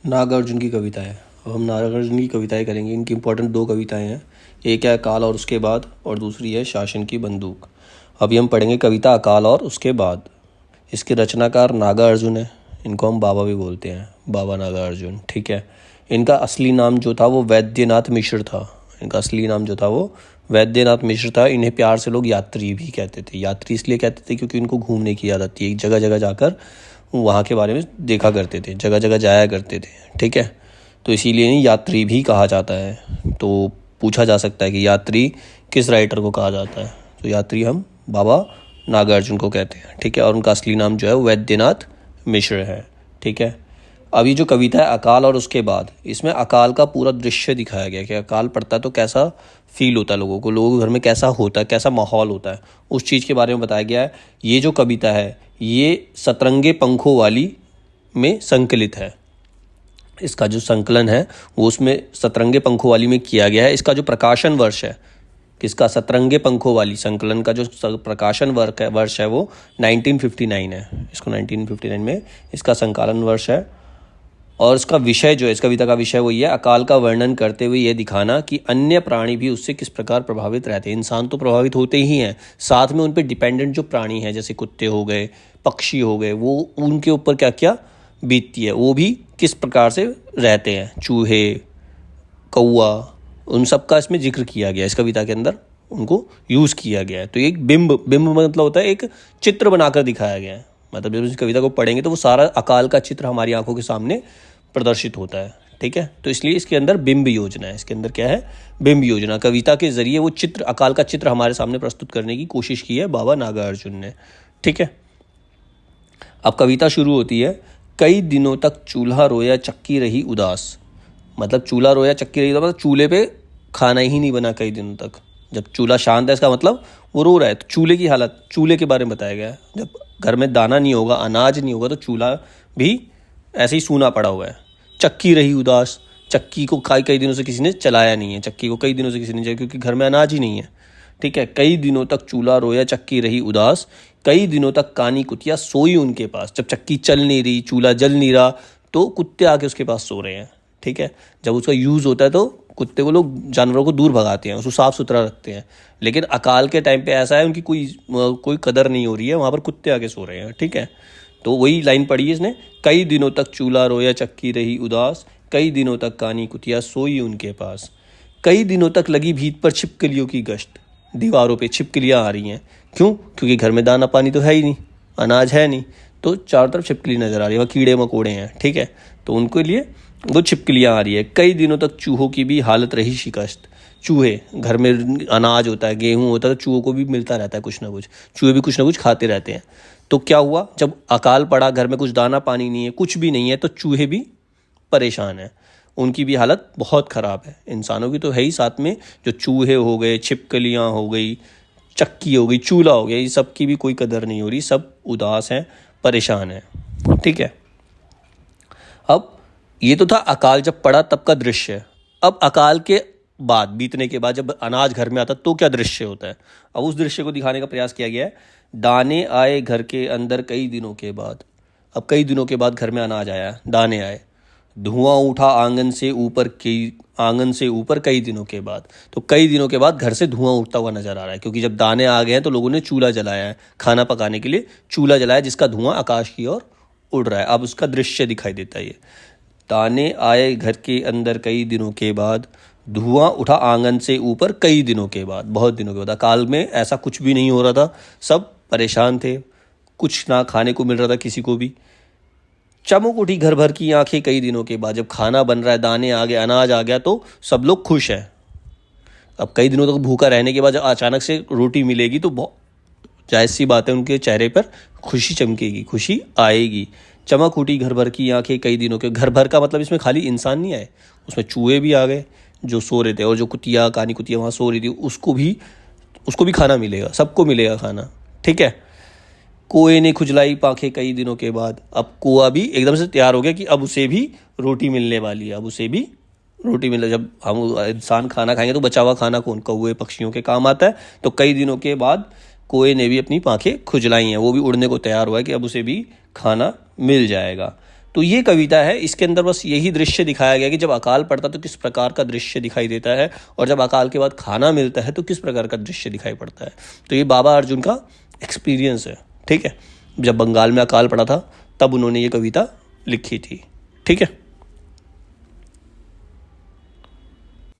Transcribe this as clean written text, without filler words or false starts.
नागार्जुन की कविता है। अब हम नागार्जुन की कविताएं करेंगे। इनकी इंपॉर्टेंट दो कविताएं हैं, एक है अकाल और उसके बाद, और दूसरी है शासन की बंदूक। अभी हम पढ़ेंगे कविता अकाल और उसके बाद। इसके रचनाकार नागार्जुन है, इनको हम बाबा भी बोलते हैं, बाबा नागार्जुन। ठीक है। इनका असली नाम जो था वो वैद्यनाथ मिश्र था। इनका असली नाम जो था वो वैद्यनाथ मिश्र था। इन्हें प्यार से लोग यात्री भी कहते थे। यात्री इसलिए कहते थे क्योंकि इनको घूमने की आदत थी, जगह जगह जाकर वहाँ के बारे में देखा करते थे, जगह जगह जाया करते थे। ठीक है, तो इसीलिए इन्हें यात्री भी कहा जाता है। तो पूछा जा सकता है कि यात्री किस राइटर को कहा जाता है, तो यात्री हम बाबा नागार्जुन को कहते हैं। ठीक है, और उनका असली नाम जो है वैद्यनाथ मिश्र है। ठीक है। अभी जो कविता है अकाल और उसके बाद, इसमें अकाल का पूरा दृश्य दिखाया गया कि अकाल पड़ता है तो कैसा फील होता है लोगों को, लोगों के घर में कैसा होता है, कैसा माहौल होता है, उस चीज़ के बारे में बताया गया है। ये जो कविता है ये सतरंगे पंखों वाली में संकलित है। इसका जो संकलन है वो उसमें सतरंगे पंखों वाली में किया गया है। इसका जो प्रकाशन वर्ष है, किसका, सतरंगे पंखों वाली संकलन का जो प्रकाशन वर्ष है वो 1959 है। इसको 1959 में इसका संकलन वर्ष है। और इसका विषय जो है, इस कविता का विषय वो ये है, अकाल का वर्णन करते हुए ये दिखाना कि अन्य प्राणी भी उससे किस प्रकार प्रभावित रहते हैं। इंसान तो प्रभावित होते ही हैं, साथ में उन पर डिपेंडेंट जो प्राणी हैं जैसे कुत्ते हो गए, पक्षी हो गए, वो उनके ऊपर क्या क्या बीतती है, वो भी किस प्रकार से रहते हैं, चूहे, कौआ, उन सब का इसमें जिक्र किया गया। इस कविता के अंदर उनको यूज़ किया गया है। तो एक बिंब मतलब होता है एक चित्र बनाकर दिखाया गया है। मतलब जब इस कविता को पढ़ेंगे तो वो सारा अकाल का चित्र हमारी आंखों के सामने प्रदर्शित होता है। ठीक है, तो इसलिए इसके अंदर बिंब योजना है। इसके अंदर क्या है, बिंब योजना। कविता के जरिए वो चित्र, अकाल का चित्र हमारे सामने प्रस्तुत करने की कोशिश की है बाबा नागार्जुन ने। ठीक है, अब कविता शुरू होती है, कई दिनों तक चूल्हा रोया चक्की रही उदास। मतलब चूल्हा रोया चक्की रही, मतलब चूल्हे पे खाना ही नहीं बना कई दिनों तक। जब चूल्हा शांत है इसका मतलब वो रो रहा है। तो चूल्हे की हालत, चूल्हे के बारे में बताया गया है। जब घर में दाना नहीं होगा, अनाज नहीं होगा, तो चूल्हा भी ऐसे ही सूना पड़ा हुआ है। चक्की रही उदास, चक्की को कई दिनों से किसी ने चलाया नहीं है, चक्की को कई दिनों से किसी ने चलाया क्योंकि घर में अनाज ही नहीं है। ठीक है, कई दिनों तक चूल्हा रोया चक्की रही उदास, कई दिनों तक कानी कुतिया सोई उनके पास। जब चक्की चल नहीं रही, चूल्हा जल नहीं रहा, तो कुत्ते आके उसके पास सो रहे हैं। ठीक है, जब उसका यूज़ होता है तो कुत्ते को लोग जानवरों को दूर भगाते हैं, उसको साफ़ सुथरा रखते हैं। लेकिन अकाल के टाइम पे ऐसा है, उनकी कोई कदर नहीं हो रही है, वहाँ पर कुत्ते आके सो रहे हैं। ठीक है, तो वही लाइन पढ़ी है इसने, कई दिनों तक चूल्हा रोया चक्की रही उदास, कई दिनों तक कानी कुतिया सोई उनके पास। कई दिनों तक लगी भीत पर छिपकलियों की गश्त, दीवारों पे छिपकलियाँ आ रही हैं। क्यों? क्योंकि घर में दाना पानी तो है ही नहीं, अनाज है नहीं, तो चारों तरफ छिपकली नज़र आ रही है, वह कीड़े मकोड़े हैं। ठीक है, तो उनके लिए वो छिपकलियाँ आ रही है। कई दिनों तक चूहों की भी हालत रही शिकस्त। चूहे, घर में अनाज होता है, गेहूँ होता है, तो चूहों को भी मिलता रहता है कुछ ना कुछ, चूहे भी कुछ ना कुछ खाते रहते हैं। तो क्या हुआ, जब अकाल पड़ा, घर में कुछ दाना पानी नहीं है, कुछ भी नहीं है, तो चूहे भी परेशान हैं, उनकी भी हालत बहुत ख़राब है। इंसानों की तो है ही, साथ में जो चूहे हो गए, छिपकलियाँ हो गई, चक्की हो गई, चूल्हा हो गया, ये सब की भी कोई कदर नहीं हो रही, सब उदास हैं, परेशान हैं। ठीक है, अब ये तो था अकाल जब पड़ा तब का दृश्य। अब अकाल के बाद, बीतने के बाद, जब अनाज घर में आता तो क्या दृश्य होता है, अब उस दृश्य को दिखाने का प्रयास किया गया है। दाने आए घर के अंदर कई दिनों के बाद। अब कई दिनों के बाद घर में अनाज आया, दाने आए। धुआं उठा आंगन से ऊपर कई दिनों के बाद। तो कई दिनों के बाद घर से धुआं उठता हुआ नजर आ रहा है, क्योंकि जब दाने आ गए हैं तो लोगों ने चूल्हा जलाया है, खाना पकाने के लिए चूल्हा जलाया, जिसका धुआं आकाश की ओर उड़ रहा है। अब उसका दृश्य दिखाई देता है। ये दाने आए घर के अंदर कई दिनों के बाद, धुआं उठा आंगन से ऊपर कई दिनों के बाद, बहुत दिनों के बाद। अकाल में ऐसा कुछ भी नहीं हो रहा था, सब परेशान थे, कुछ ना खाने को मिल रहा था किसी को भी। चमक उठी घर भर की आंखें कई दिनों के बाद। जब खाना बन रहा है, दाने आ गए, अनाज आ गया, तो सब लोग खुश हैं। अब कई दिनों तक भूखा रहने के बाद जब अचानक से रोटी मिलेगी तो बहुत जायज़ सी बात है, उनके चेहरे पर खुशी चमकेगी, खुशी आएगी। चमक उठी घर भर की आंखें कई दिनों के, घर भर का मतलब इसमें खाली इंसान नहीं आए, उसमें चूहे भी आ गए जो सो रहे थे, और जो कुतिया, कानी कुतिया वहाँ सो रही थी, उसको भी खाना मिलेगा, सबको मिलेगा खाना। ठीक है, कोए ने खुजलाई पाखें कई दिनों के बाद। अब कोआ भी एकदम से तैयार हो गया कि अब उसे भी रोटी मिलने वाली है, अब उसे भी रोटी मिले। जब हम इंसान खाना खाएंगे तो बचा हुआ खाना कौन, कौए पक्षियों के काम आता है। तो कई दिनों के बाद कोए ने भी अपनी पाखें खुजलाई हैं, वो भी उड़ने को तैयार हुआ है कि अब उसे भी खाना मिल जाएगा। तो ये कविता है, इसके अंदर बस यही दृश्य दिखाया गया कि जब अकाल पड़ता तो किस प्रकार का दृश्य दिखाई देता है, और जब अकाल के बाद खाना मिलता है तो किस प्रकार का दृश्य दिखाई पड़ता है। तो ये बाबा अर्जुन का एक्सपीरियंस है। ठीक है, जब बंगाल में अकाल पड़ा था तब उन्होंने ये कविता लिखी थी। ठीक है।